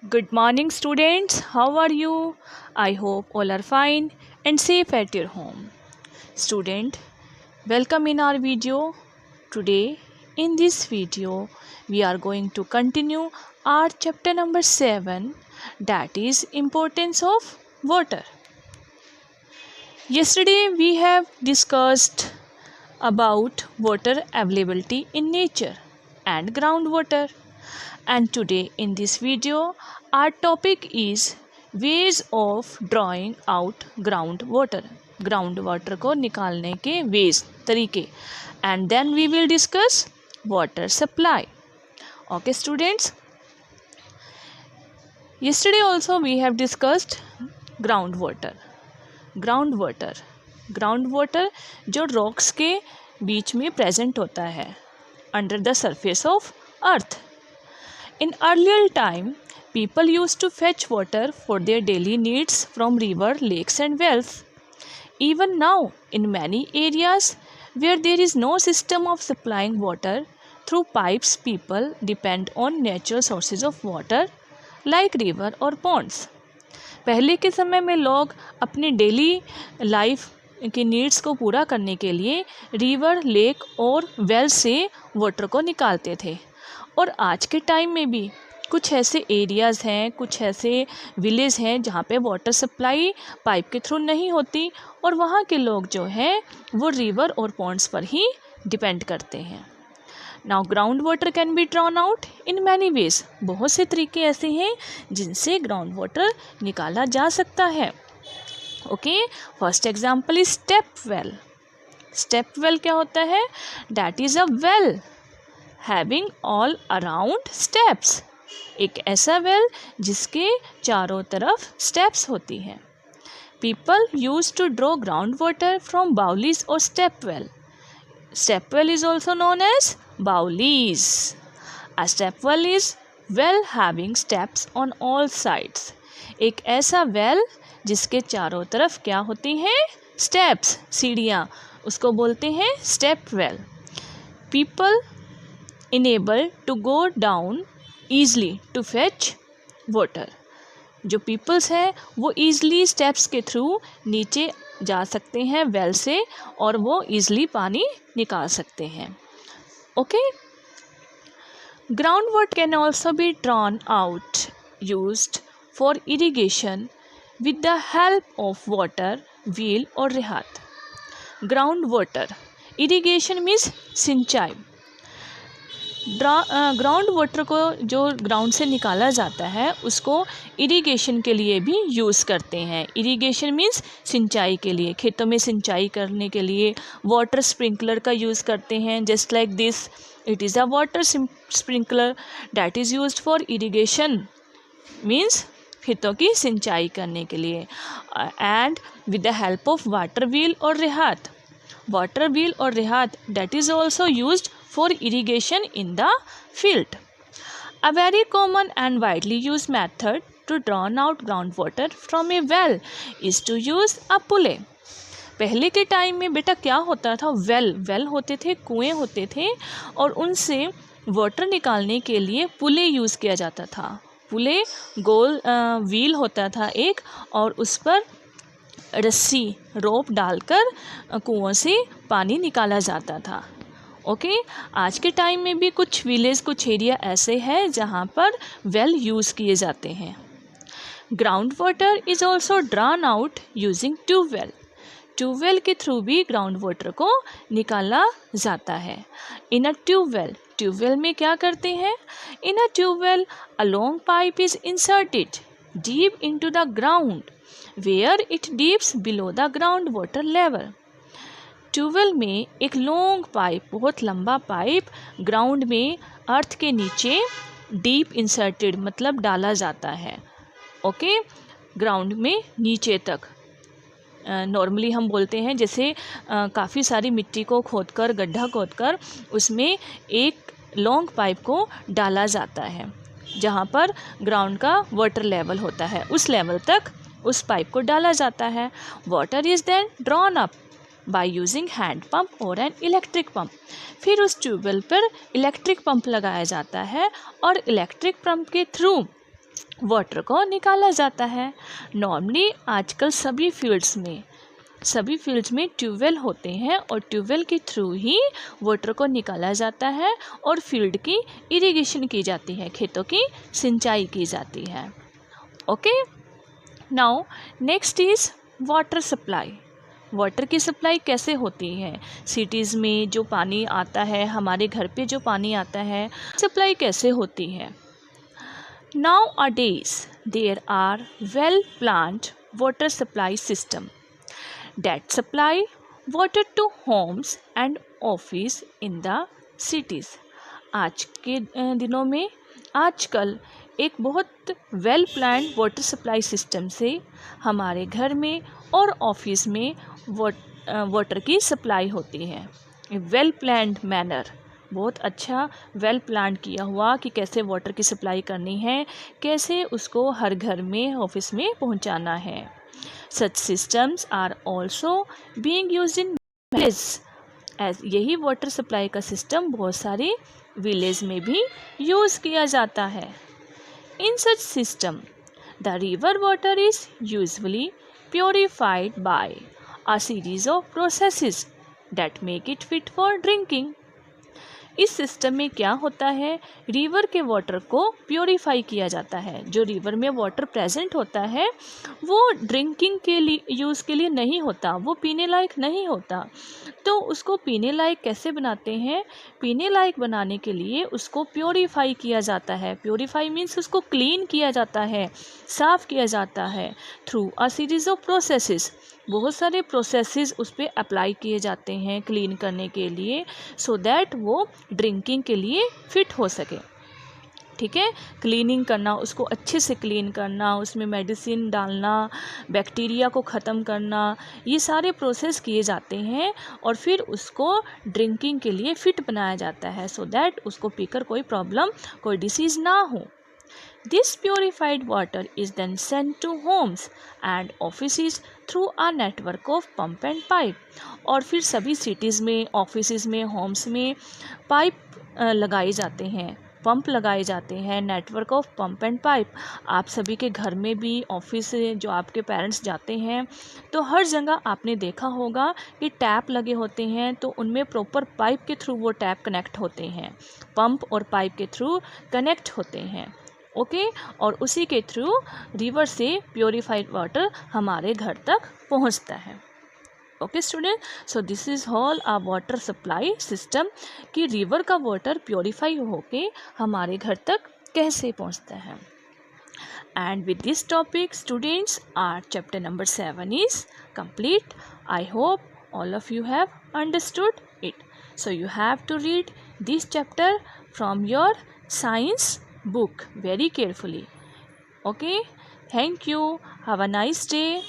Good morning, students. How are you? I hope all are fine and safe at your home. Student, welcome in our video. Today, in this video, we are going to continue our chapter number 7, that is importance of water. Yesterday, we have discussed about water availability in nature and groundwater. And today in this video our topic is ways of drawing out groundwater को निकालने के ways तरीके, and then we will discuss water supply. Okay students, yesterday also we have discussed groundwater जो rocks के बीच में present होता है under the surface of earth. In earlier time, people used to fetch water for their daily needs from river, lakes and wells. Even now, in many areas where there is no system of supplying water through pipes, people depend on natural sources of water like river or ponds. पहले के समय में लोग अपनी daily life की needs को पूरा करने के लिए रिवर, लेक और वेल से वाटर को निकालते थे. और आज के टाइम में भी कुछ ऐसे एरियाज़ हैं, कुछ ऐसे विलेज हैं जहाँ पे वाटर सप्लाई पाइप के थ्रू नहीं होती और वहाँ के लोग जो हैं वो रिवर और पॉन्ड्स पर ही डिपेंड करते हैं. Now ground water can be drawn out in many ways. बहुत से तरीके ऐसे हैं जिनसे ग्राउंड वाटर निकाला जा सकता है. Okay, first example is step well. Step well क्या होता है? That is a well having all around steps. एक ऐसा वेल जिसके चारों तरफ स्टेप्स होती हैं. People use to draw ground water from baolis और step well. Step well is also known as baolis. A step well is well having steps on all sides. एक ऐसा वेल जिसके चारों तरफ क्या होती हैं? स्टेप्स, सीढ़ियाँ, उसको बोलते हैं step well. People enable to go down easily to fetch water. जो पीपल्स हैं वो ईज़ली स्टेप्स के थ्रू नीचे जा सकते हैं वेल से और वो ईज़ली पानी निकाल सकते हैं. Okay, ground water can also be drawn out used for irrigation with the help of water wheel और रिहात. ग्राउंड वाटर इरीगेशन मीन्स सिंचाई. ग्राउंड वाटर को जो ग्राउंड से निकाला जाता है उसको इरिगेशन के लिए भी यूज़ करते हैं. इरिगेशन मीन्स सिंचाई के लिए, खेतों में सिंचाई करने के लिए वाटर स्प्रिंकलर का यूज़ करते हैं. Just like this, it is a water sprinkler that is used for irrigation, means खेतों की सिंचाई करने के लिए. And with the help of water wheel और रिहात. वाटर व्हील और रिहात that is also used for irrigation in the field. A very common and widely used method to drawn out groundwater from a well is to use a pulley. पहले के time में बेटा क्या होता था? Well होते थे, कुएं होते थे और उनसे वाटर निकालने के लिए पुले यूज़ किया जाता था. पुले गोल व्हील होता था एक और उस पर रस्सी, रोप डालकर कुओं से पानी निकाला जाता था. ओके, आज के टाइम में भी कुछ विलेज, कुछ एरिया ऐसे हैं जहाँ पर वेल यूज़ किए जाते हैं. Ground water is also drawn out using tubewell. Tubewell के थ्रू भी ग्राउंड वाटर को निकाला जाता है. इन अ ट्यूबवेल में क्या करते हैं? In a tubewell a long pipe is inserted deep into the ground where it deeps below the ground water level. Tubewell में एक लॉन्ग पाइप, बहुत लंबा पाइप ग्राउंड में अर्थ के नीचे डीप इंसर्टेड मतलब डाला जाता है. ओके, ग्राउंड में नीचे तक. नॉर्मली हम बोलते हैं जैसे काफ़ी सारी मिट्टी को खोदकर, गड्ढा खोदकर उसमें एक लॉन्ग पाइप को डाला जाता है जहाँ पर ग्राउंड का वाटर लेवल होता है, उस लेवल तक उस पाइप को डाला जाता है. Water is then drawn up by using hand pump और एन इलेक्ट्रिक पंप. फिर उस ट्यूबवेल पर इलेक्ट्रिक पंप लगाया जाता है और इलेक्ट्रिक पंप के थ्रू वाटर को निकाला जाता है। नॉर्मली आजकल सभी फील्ड्स में ट्यूबवेल होते हैं और ट्यूबवेल के थ्रू ही वाटर को निकाला जाता है और फील्ड की इरिगेशन की जाती है, खेतों की सिंचाई की जाती है। Okay, now next is water supply. Water की सप्लाई कैसे होती है? सिटीज़ में जो पानी आता है, हमारे घर पे जो पानी आता है, सप्लाई कैसे होती है? Nowadays there are well-planned water supply system that supply water to homes and office in the cities. आज के दिनों में आजकल एक बहुत well planned water supply system से हमारे घर में और ऑफिस में वाटर की सप्लाई होती है। वेल प्लान्ड मैनर, बहुत अच्छा वेल प्लान किया हुआ कि कैसे वाटर की सप्लाई करनी है, कैसे उसको हर घर में ऑफिस में पहुंचाना है। Such systems are also being used in village. यही वाटर सप्लाई का सिस्टम बहुत सारे विलेज में भी यूज़ किया जाता है। In such system the river water is usually purified by a series of processes that make it fit for drinking. इस सिस्टम में क्या होता है, रिवर के वाटर को प्योरीफाई किया जाता है। जो रिवर में वाटर प्रेजेंट होता है वो ड्रिंकिंग के लिए यूज़ के लिए नहीं होता, वो पीने लायक नहीं होता। तो उसको पीने लायक कैसे बनाते हैं? पीने लायक बनाने के लिए उसको प्योरीफाई किया जाता है। प्योरीफाई मीन्स उसको क्लीन किया जाता है, साफ़ किया जाता है through a series of processes. बहुत सारे प्रोसेसेस उस पर अप्लाई किए जाते हैं क्लीन करने के लिए, सो दैट वो ड्रिंकिंग के लिए फिट हो सके। ठीक है, क्लीनिंग करना, उसको अच्छे से क्लीन करना, उसमें मेडिसिन डालना, बैक्टीरिया को ख़त्म करना, ये सारे प्रोसेस किए जाते हैं और फिर उसको ड्रिंकिंग के लिए फिट बनाया जाता है, सो दैट उसको पीकर कोई प्रॉब्लम, कोई डिसीज़ ना हो। This purified water is then sent to homes and offices through a network of pump and pipe. और फिर सभी सिटीज़ में, ऑफिसेज़ में, होम्स में पाइप लगाए जाते हैं, पंप लगाए जाते हैं, network of pump and pipe. आप सभी के घर में भी, ऑफिस जो आपके पेरेंट्स जाते हैं तो हर जगह आपने देखा होगा कि टैप लगे होते हैं, तो उनमें प्रॉपर पाइप के थ्रू वो टैप कनेक्ट होते हैं, पंप और पाइप के थ्रू कनेक्ट होते हैं। ओके, और उसी के थ्रू रिवर से प्योरीफाइड वाटर हमारे घर तक पहुंचता है। Okay student, so this is all a water supply system कि रिवर का वाटर प्योरीफाई होके हमारे घर तक कैसे पहुंचता है। And with this topic students our chapter number 7 is complete. I hope all of you have understood it. So you have to read this chapter from your science book very carefully. Okay, thank you. Have a nice day.